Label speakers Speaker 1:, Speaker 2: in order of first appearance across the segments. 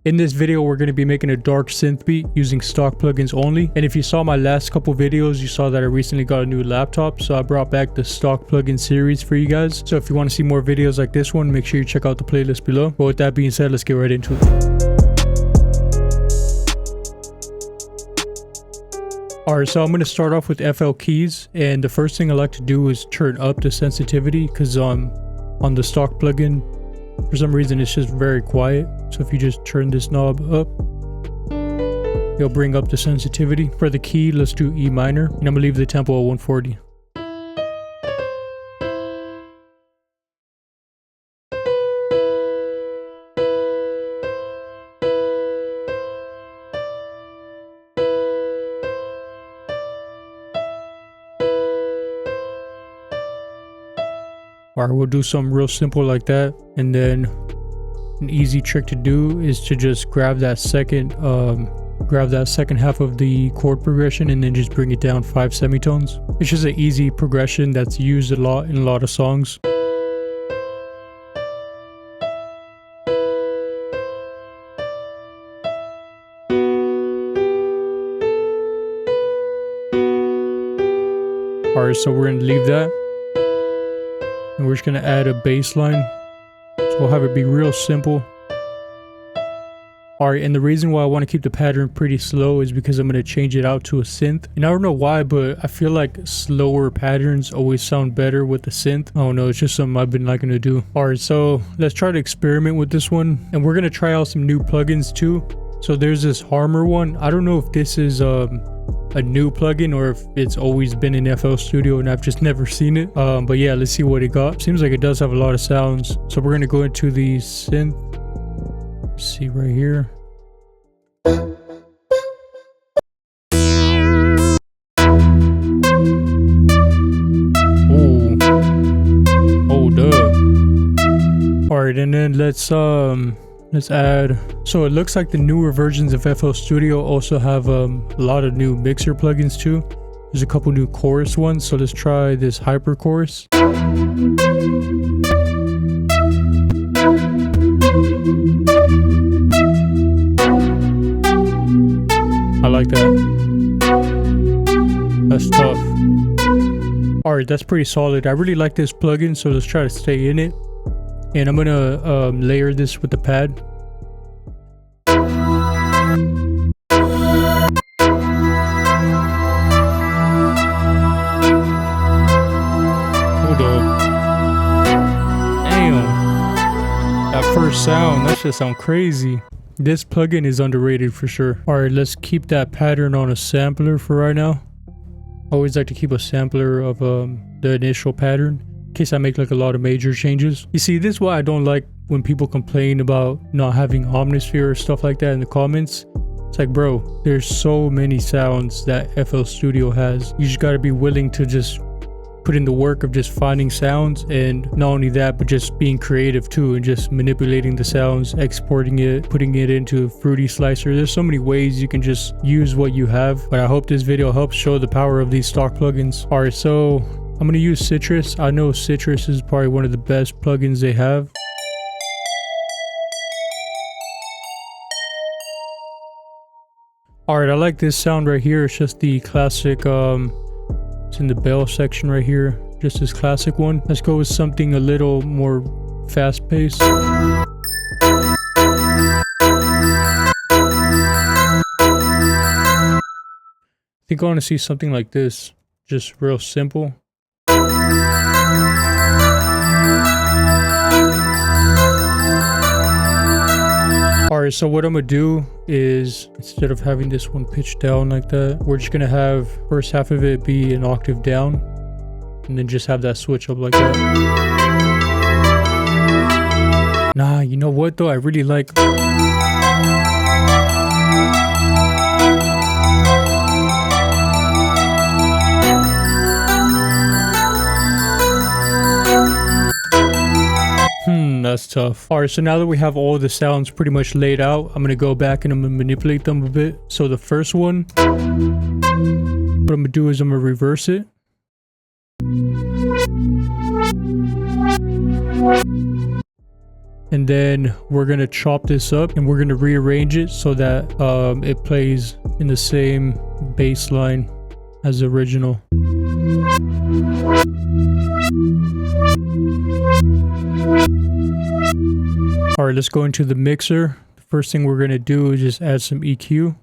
Speaker 1: In this video, we're going to be making a dark synth beat using stock plugins only. And if you saw my last couple videos, you saw that I recently got a new laptop. So I brought back the stock plugin series for you guys. So if you want to see more videos like this one, make sure you check out the playlist below. But with that being said, let's get right into it. Alright, so I'm going to start off with FL keys. And the first thing I like to do is turn up the sensitivity because on the stock plugin, for some reason it's just very quiet. So if you just turn this knob up, it'll bring up the sensitivity. For the key, let's do E minor, and I'm gonna leave the tempo at 140. Alright, we'll do something real simple like that, and then an easy trick to do is to just grab that second half of the chord progression and then just bring it down 5 semitones. It's just an easy progression that's used a lot in a lot of songs. Alright, so we're gonna leave that. And we're just going to add a bass line. So we'll have it be real simple. Alright, and the reason why I want to keep the pattern pretty slow is because I'm going to change it out to a synth. And I don't know why, but I feel like slower patterns always sound better with the synth. I don't know, it's just something I've been liking to do. Alright, so let's try to experiment with this one. And we're going to try out some new plugins too. So there's this Harmor one. I don't know if this is a new plugin or if it's always been in FL Studio and I've just never seen it. But yeah, let's see what it got. Seems like it does have a lot of sounds. So we're gonna go into the synth. Let's see right here. Oh, duh. All right, and then let's add. So it looks like the newer versions of FL Studio also have a lot of new mixer plugins too. There's a couple new chorus ones, so let's try this hyper chorus. I like that. That's tough. Alright, that's pretty solid. I really like this plugin, so let's try to stay in it. And I'm gonna layer this with the pad. Hold up. Damn. That first sound, that should sound crazy. This plugin is underrated for sure. Alright, let's keep that pattern on a sampler for right now. I always like to keep a sampler of the initial pattern, in case I make like a lot of major changes. You see, this is why I don't like when people complain about not having Omnisphere or stuff like that in the comments. It's like, bro, there's so many sounds that FL Studio has. You just gotta be willing to just put in the work of just finding sounds, and not only that, but just being creative too and just manipulating the sounds, exporting it, putting it into Fruity Slicer. There's so many ways you can just use what you have. But I hope this video helps show the power of these stock plugins. Alright, so I'm going to use Citrus. I know Citrus is probably one of the best plugins they have. Alright, I like this sound right here. It's just the classic, it's in the bell section right here. Just this classic one. Let's go with something a little more fast-paced. I think I want to see something like this. Just real simple. Alright, so what I'm gonna do is, instead of having this one pitched down like that, we're just gonna have first half of it be an octave down, and then just have that switch up like that. Nah, you know what though? I really like... That's tough. Alright, so now that we have all the sounds pretty much laid out, I'm gonna go back and I'm gonna manipulate them a bit. So the first one, what I'm gonna do is I'm gonna reverse it. And then we're gonna chop this up and we're gonna rearrange it so that it plays in the same bass line as the original. All right, let's go into the mixer. The first thing we're gonna do is just add some EQ.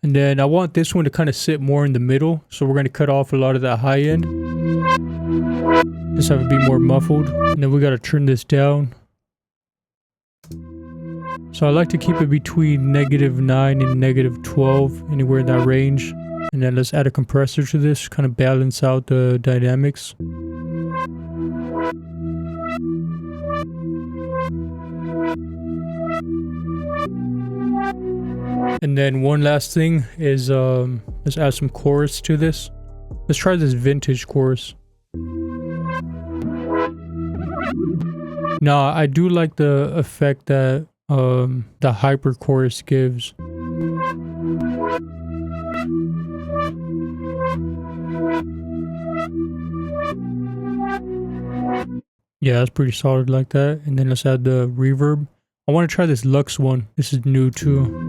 Speaker 1: And then I want this one to kind of sit more in the middle. So we're going to cut off a lot of that high end. Just have it be more muffled. And then we got to turn this down. So I like to keep it between -9 and -12, anywhere in that range. And then let's add a compressor to this, kind of balance out the dynamics. And then one last thing is let's add some chorus to this. Let's try this vintage chorus. Now I do like the effect that the hyper chorus gives. Yeah, that's pretty solid like that. And then let's add the reverb. I want to try this Lux one. This is new too.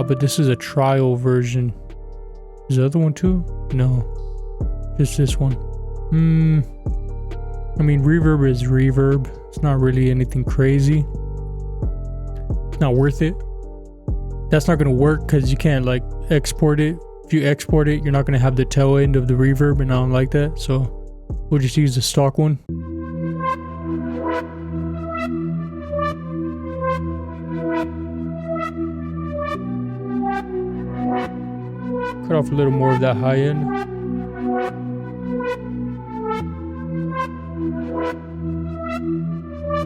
Speaker 1: But this is a trial version. Is the other one too? No. Just this one. I mean, reverb is reverb. It's not really anything crazy. It's not worth it. That's not going to work because you can't like export it. If you export it, you're not going to have the tail end of the reverb, and I don't like that. So we'll just use the stock one. Cut off a little more of that high end.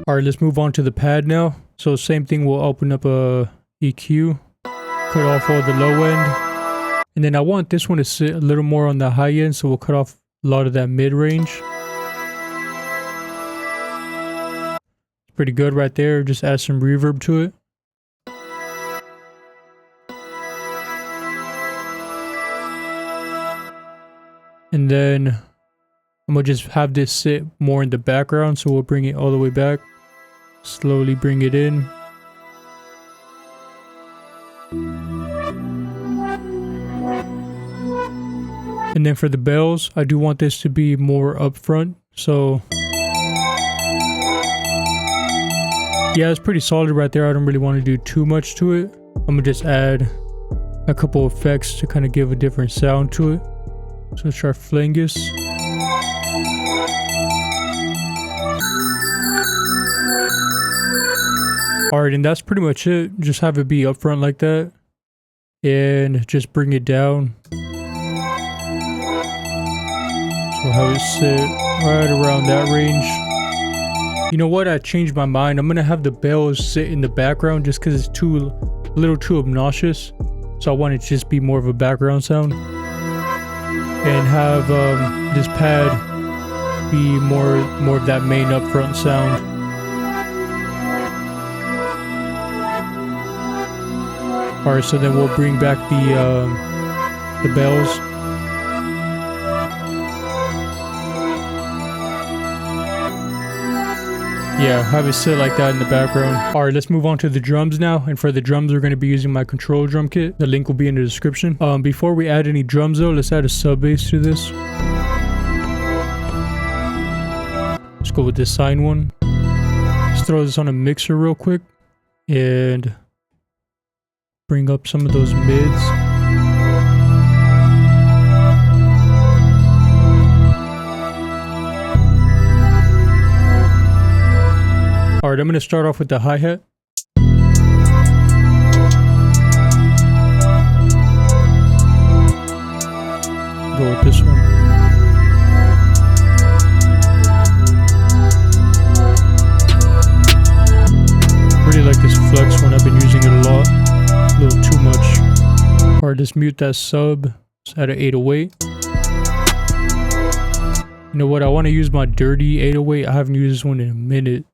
Speaker 1: Alright, let's move on to the pad now. So same thing, we'll open up a EQ. Cut off all the low end. And then I want this one to sit a little more on the high end, so we'll cut off a lot of that mid-range. Pretty good right there. Just add some reverb to it. And then I'm gonna just have this sit more in the background, so we'll bring it all the way back. Slowly bring it in. And then for the bells, I do want this to be more up front, so yeah, it's pretty solid right there. I don't really want to do too much to it. I'm gonna just add a couple effects to kind of give a different sound to it. So let's try Flingus. Alright, and that's pretty much it. Just have it be up front like that. And just bring it down. So have it sit right around that range. You know what? I changed my mind. I'm going to have the bells sit in the background just because it's a little too obnoxious. So I want it to just be more of a background sound. And have this pad be more of that main upfront sound. Alright, so then we'll bring back the bells. Yeah, have it sit like that in the background. Alright, let's move on to the drums now. And for the drums, we're going to be using my control drum kit. The link will be in the description. Before we add any drums though, let's add a sub bass to this. Let's go with this sine one. Let's throw this on a mixer real quick. And bring up some of those mids. Alright, I'm going to start off with the hi-hat. Go with this one. Really like this flex one. I've been using it a lot. A little too much. Alright, let's mute that sub. Let's add an 808. You know what? I want to use my dirty 808. I haven't used this one in a minute.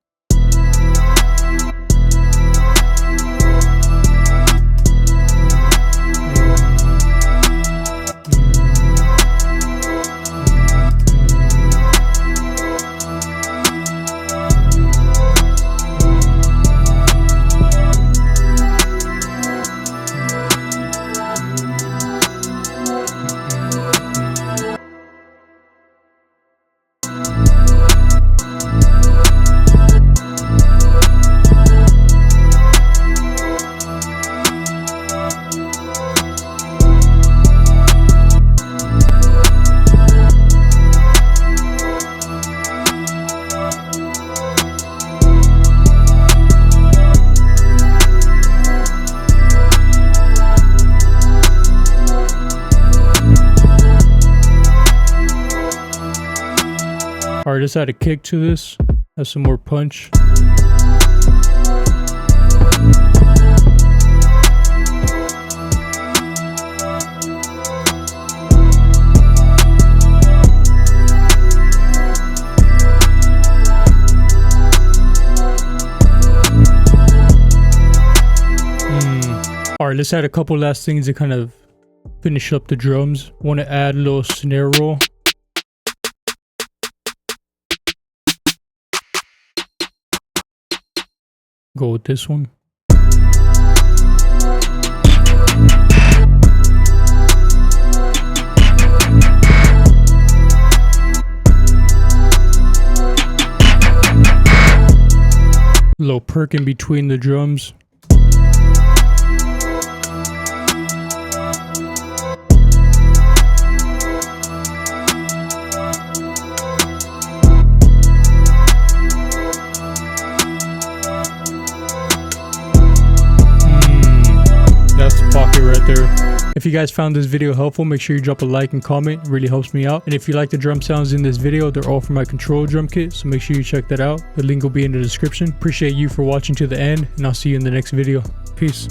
Speaker 1: Alright, let's add a kick to this. Have some more punch. Alright, let's add a couple last things to kind of finish up the drums. Want to add a little snare roll. Go with this one. Little perk in between the drums. That's the pocket right there. If you guys found this video helpful, make sure you drop a like and comment. It really helps me out. And if you like the drum sounds in this video, they're all from my control drum kit, so make sure you check that out. The link will be in the description. Appreciate you for watching to the end, and I'll see you in the next video. Peace.